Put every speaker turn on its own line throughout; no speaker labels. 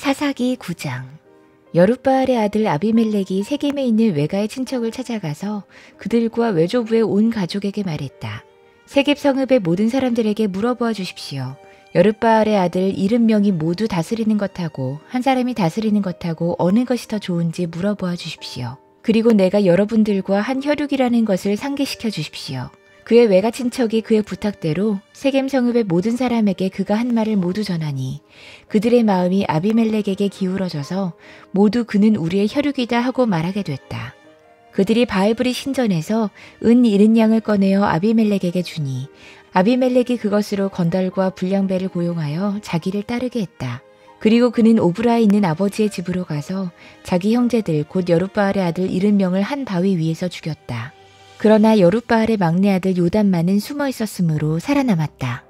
사사기 9장. 여룻바알의 아들 아비멜렉이 세겜에 있는 외가의 친척을 찾아가서 그들과 외조부의 온 가족에게 말했다. 세겜 성읍의 모든 사람들에게 물어보아 주십시오. 여룻바알의 아들 70명이 모두 다스리는 것하고 한 사람이 다스리는 것하고 어느 것이 더 좋은지 물어보아 주십시오. 그리고 내가 여러분들과 한 혈육이라는 것을 상기시켜 주십시오. 그의 외가 친척이 그의 부탁대로 세겜 성읍의 모든 사람에게 그가 한 말을 모두 전하니 그들의 마음이 아비멜렉에게 기울어져서 모두 그는 우리의 혈육이다 하고 말하게 됐다. 그들이 바알브리 신전에서 은 70양을 꺼내어 아비멜렉에게 주니 아비멜렉이 그것으로 건달과 불량배를 고용하여 자기를 따르게 했다. 그리고 그는 오브라에 있는 아버지의 집으로 가서 자기 형제들 곧 여룻바알의 아들 70명을 한 바위 위에서 죽였다. 그러나 여룻바알의 막내 아들 요담만은 숨어 있었으므로 살아남았다.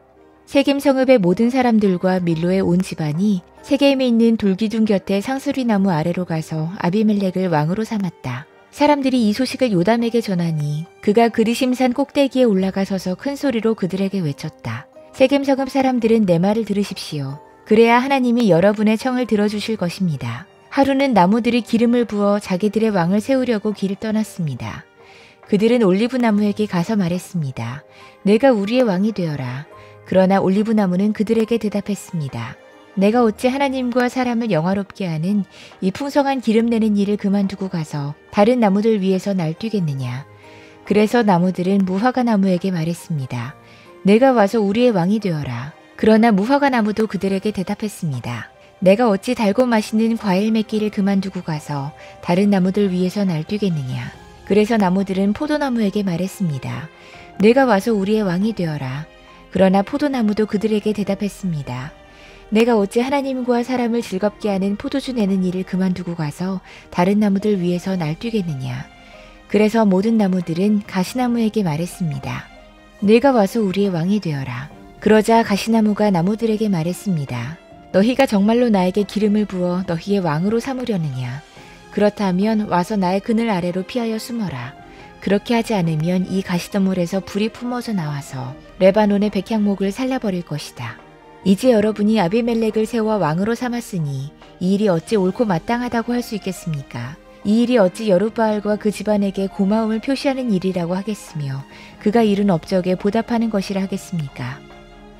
세겜 성읍의 모든 사람들과 밀로의 온 집안이 세겜에 있는 돌기둥 곁에 상수리 나무 아래로 가서 아비멜렉을 왕으로 삼았다. 사람들이 이 소식을 요담에게 전하니 그가 그리심산 꼭대기에 올라가 서서 큰 소리로 그들에게 외쳤다. 세겜 성읍 사람들은 내 말을 들으십시오. 그래야 하나님이 여러분의 청을 들어주실 것입니다. 하루는 나무들이 기름을 부어 자기들의 왕을 세우려고 길을 떠났습니다. 그들은 올리브나무에게 가서 말했습니다. 내가 우리의 왕이 되어라. 그러나 올리브나무는 그들에게 대답했습니다. 내가 어찌 하나님과 사람을 영화롭게 하는 이 풍성한 기름 내는 일을 그만두고 가서 다른 나무들 위에서 날뛰겠느냐. 그래서 나무들은 무화과 나무에게 말했습니다. 내가 와서 우리의 왕이 되어라. 그러나 무화과 나무도 그들에게 대답했습니다. 내가 어찌 달고 맛있는 과일 맺기를 그만두고 가서 다른 나무들 위에서 날뛰겠느냐. 그래서 나무들은 포도나무에게 말했습니다. 내가 와서 우리의 왕이 되어라. 그러나 포도나무도 그들에게 대답했습니다. 내가 어찌 하나님과 사람을 즐겁게 하는 포도주 내는 일을 그만두고 가서 다른 나무들 위에서 날뛰겠느냐. 그래서 모든 나무들은 가시나무에게 말했습니다. 내가 와서 우리의 왕이 되어라. 그러자 가시나무가 나무들에게 말했습니다. 너희가 정말로 나에게 기름을 부어 너희의 왕으로 삼으려느냐. 그렇다면 와서 나의 그늘 아래로 피하여 숨어라. 그렇게 하지 않으면 이 가시덤불에서 불이 품어져 나와서 레바논의 백향목을 살라버릴 것이다. 이제 여러분이 아비멜렉을 세워 왕으로 삼았으니 이 일이 어찌 옳고 마땅하다고 할 수 있겠습니까? 이 일이 어찌 여룻바알과 그 집안에게 고마움을 표시하는 일이라고 하겠으며 그가 이룬 업적에 보답하는 것이라 하겠습니까?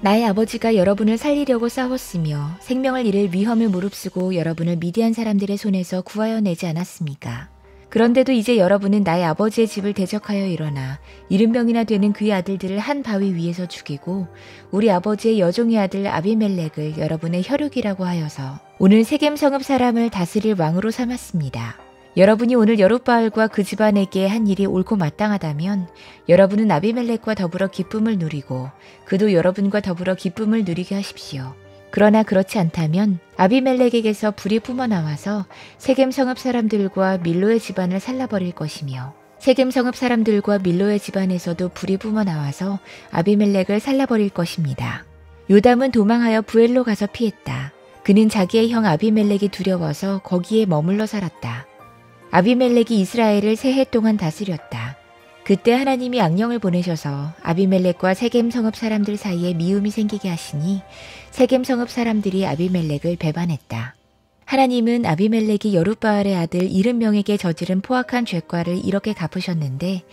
나의 아버지가 여러분을 살리려고 싸웠으며 생명을 잃을 위험을 무릅쓰고 여러분을 미디안 사람들의 손에서 구하여 내지 않았습니까? 그런데도 이제 여러분은 나의 아버지의 집을 대적하여 일어나 70명이나 되는 그의 아들들을 한 바위 위에서 죽이고 우리 아버지의 여종의 아들 아비멜렉을 여러분의 혈육이라고 하여서 오늘 세겜 성읍 사람을 다스릴 왕으로 삼았습니다. 여러분이 오늘 여룻바알과 그 집안에게 한 일이 옳고 마땅하다면 여러분은 아비멜렉과 더불어 기쁨을 누리고 그도 여러분과 더불어 기쁨을 누리게 하십시오. 그러나 그렇지 않다면 아비멜렉에게서 불이 뿜어나와서 세겜 성읍 사람들과 밀로의 집안을 살라버릴 것이며 세겜 성읍 사람들과 밀로의 집안에서도 불이 뿜어나와서 아비멜렉을 살라버릴 것입니다. 요담은 도망하여 부엘로 가서 피했다. 그는 자기의 형 아비멜렉이 두려워서 거기에 머물러 살았다. 아비멜렉이 이스라엘을 세 해 동안 다스렸다. 그때 하나님이 악령을 보내셔서 아비멜렉과 세겜 성읍 사람들 사이에 미움이 생기게 하시니 세겜 성읍 사람들이 아비멜렉을 배반했다. 하나님은 아비멜렉이 여룻바알의 아들 70명에게 저지른 포악한 죄과를 이렇게 갚으셨는데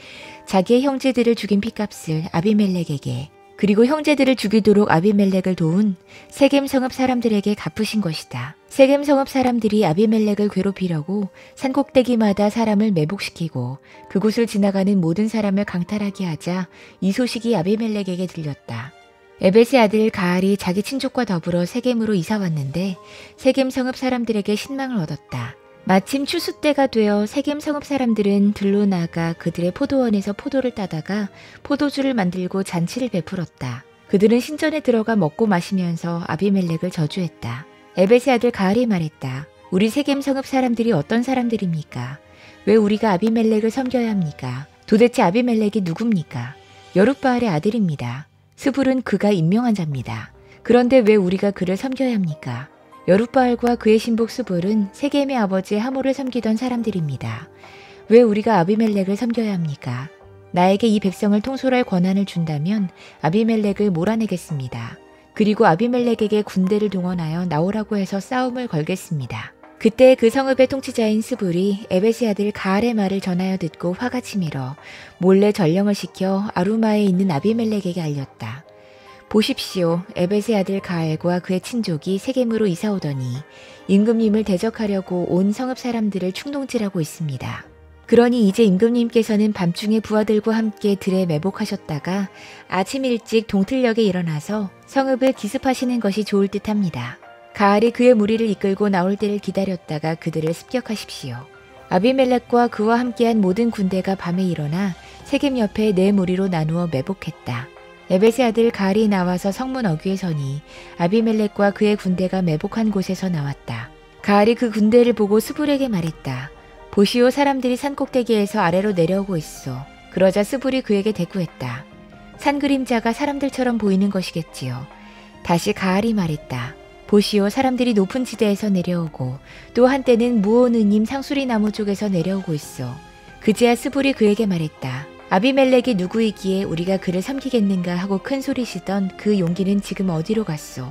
자기의 형제들을 죽인 핏값을 아비멜렉에게 그리고 형제들을 죽이도록 아비멜렉을 도운 세겜 성읍 사람들에게 갚으신 것이다. 세겜 성읍 사람들이 아비멜렉을 괴롭히려고 산꼭대기마다 사람을 매복시키고 그곳을 지나가는 모든 사람을 강탈하게 하자 이 소식이 아비멜렉에게 들렸다. 에벳의 아들 가알이 자기 친족과 더불어 세겜으로 이사 왔는데 세겜 성읍 사람들에게 신망을 얻었다. 마침 추수 때가 되어 세겜 성읍 사람들은 들로 나가 그들의 포도원에서 포도를 따다가 포도주를 만들고 잔치를 베풀었다. 그들은 신전에 들어가 먹고 마시면서 아비멜렉을 저주했다. 에벳의 아들 가알이 말했다. 우리 세겜 성읍 사람들이 어떤 사람들입니까? 왜 우리가 아비멜렉을 섬겨야 합니까? 도대체 아비멜렉이 누굽니까? 여룻바알의 아들입니다. 스불은 그가 임명한 자입니다. 그런데 왜 우리가 그를 섬겨야 합니까? 여룻바알과 그의 신복 스불은 세겜의 아버지 하몰을 섬기던 사람들입니다. 왜 우리가 아비멜렉을 섬겨야 합니까? 나에게 이 백성을 통솔할 권한을 준다면 아비멜렉을 몰아내겠습니다. 그리고 아비멜렉에게 군대를 동원하여 나오라고 해서 싸움을 걸겠습니다. 그때 그 성읍의 통치자인 스불이 에벳의 아들 가알의 말을 전하여 듣고 화가 치밀어 몰래 전령을 시켜 아루마에 있는 아비멜렉에게 알렸다. 보십시오. 에벳의 아들 가알과 그의 친족이 세겜으로 이사오더니 임금님을 대적하려고 온 성읍 사람들을 충동질하고 있습니다. 그러니 이제 임금님께서는 밤중에 부하들과 함께 들에 매복하셨다가 아침 일찍 동틀녘에 일어나서 성읍을 기습하시는 것이 좋을 듯합니다. 가알이 그의 무리를 이끌고 나올 때를 기다렸다가 그들을 습격하십시오. 아비멜렉과 그와 함께한 모든 군대가 밤에 일어나 세겜 옆에 네 무리로 나누어 매복했다. 에벳의 아들 가알이 나와서 성문 어귀에 서니 아비멜렉과 그의 군대가 매복한 곳에서 나왔다. 가알이 그 군대를 보고 스불에게 말했다. 보시오, 사람들이 산 꼭대기에서 아래로 내려오고 있어. 그러자 스불이 그에게 대꾸했다. 산 그림자가 사람들처럼 보이는 것이겠지요. 다시 가알이 말했다. 보시오, 사람들이 높은 지대에서 내려오고 또 한때는 무오느님 상수리 나무 쪽에서 내려오고 있어. 그제야 스불이 그에게 말했다. 아비멜렉이 누구이기에 우리가 그를 섬기겠는가 하고 큰 소리시던 그 용기는 지금 어디로 갔소?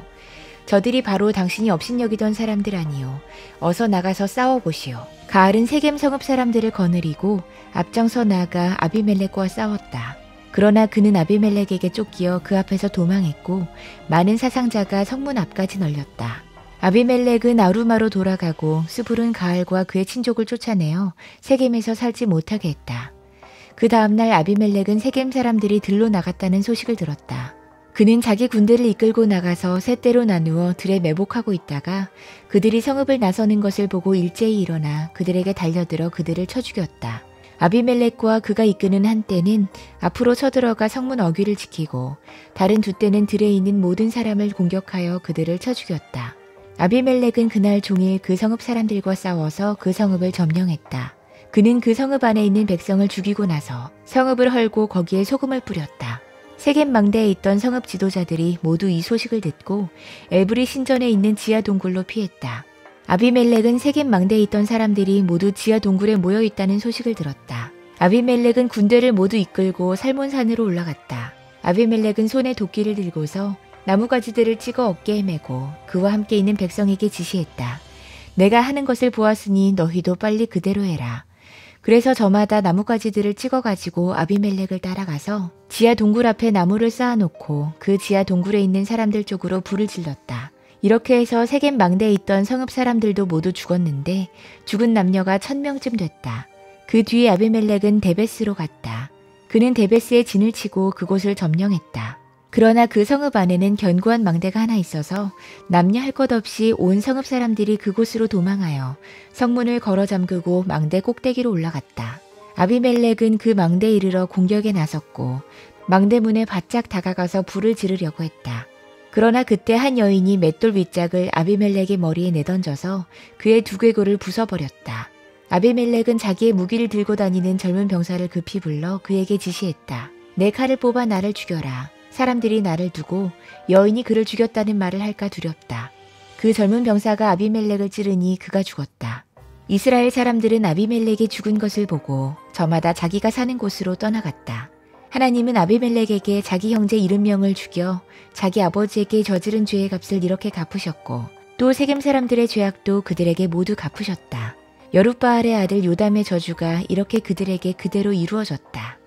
저들이 바로 당신이 업신여기던 사람들 아니요. 어서 나가서 싸워보시오. 가알은 세겜 성읍 사람들을 거느리고 앞장서 나아가 아비멜렉과 싸웠다. 그러나 그는 아비멜렉에게 쫓기어 그 앞에서 도망했고 많은 사상자가 성문 앞까지 널렸다. 아비멜렉은 아루마로 돌아가고 스불은 가알과 그의 친족을 쫓아내어 세겜에서 살지 못하게 했다. 그 다음날 아비멜렉은 세겜 사람들이 들로 나갔다는 소식을 들었다. 그는 자기 군대를 이끌고 나가서 세 떼로 나누어 들에 매복하고 있다가 그들이 성읍을 나서는 것을 보고 일제히 일어나 그들에게 달려들어 그들을 쳐 죽였다. 아비멜렉과 그가 이끄는 한 떼는 앞으로 쳐들어가 성문 어귀를 지키고 다른 두 떼는 들에 있는 모든 사람을 공격하여 그들을 쳐 죽였다. 아비멜렉은 그날 종일 그 성읍 사람들과 싸워서 그 성읍을 점령했다. 그는 그 성읍 안에 있는 백성을 죽이고 나서 성읍을 헐고 거기에 소금을 뿌렸다. 세겜 망대에 있던 성읍 지도자들이 모두 이 소식을 듣고 에브리 신전에 있는 지하 동굴로 피했다. 아비멜렉은 세겜 망대에 있던 사람들이 모두 지하 동굴에 모여 있다는 소식을 들었다. 아비멜렉은 군대를 모두 이끌고 살몬산으로 올라갔다. 아비멜렉은 손에 도끼를 들고서 나무가지들을 찍어 어깨에 메고 그와 함께 있는 백성에게 지시했다. 내가 하는 것을 보았으니 너희도 빨리 그대로 해라. 그래서 저마다 나뭇가지들을 찍어가지고 아비멜렉을 따라가서 지하 동굴 앞에 나무를 쌓아놓고 그 지하 동굴에 있는 사람들 쪽으로 불을 질렀다. 이렇게 해서 세겜 망대에 있던 성읍 사람들도 모두 죽었는데 죽은 남녀가 1000명쯤 됐다. 그 뒤에 아비멜렉은 데베스로 갔다. 그는 데베스에 진을 치고 그곳을 점령했다. 그러나 그 성읍 안에는 견고한 망대가 하나 있어서 남녀 할 것 없이 온 성읍 사람들이 그곳으로 도망하여 성문을 걸어 잠그고 망대 꼭대기로 올라갔다. 아비멜렉은 그 망대에 이르러 공격에 나섰고 망대문에 바짝 다가가서 불을 지르려고 했다. 그러나 그때 한 여인이 맷돌 윗짝을 아비멜렉의 머리에 내던져서 그의 두개골을 부숴버렸다. 아비멜렉은 자기의 무기를 들고 다니는 젊은 병사를 급히 불러 그에게 지시했다. 내 칼을 뽑아 나를 죽여라. 사람들이 나를 두고 여인이 그를 죽였다는 말을 할까 두렵다. 그 젊은 병사가 아비멜렉을 찌르니 그가 죽었다. 이스라엘 사람들은 아비멜렉이 죽은 것을 보고 저마다 자기가 사는 곳으로 떠나갔다. 하나님은 아비멜렉에게 자기 형제 70명을 죽여 자기 아버지에게 저지른 죄의 값을 이렇게 갚으셨고 또 세겜 사람들의 죄악도 그들에게 모두 갚으셨다. 여룻바알의 아들 요담의 저주가 이렇게 그들에게 그대로 이루어졌다.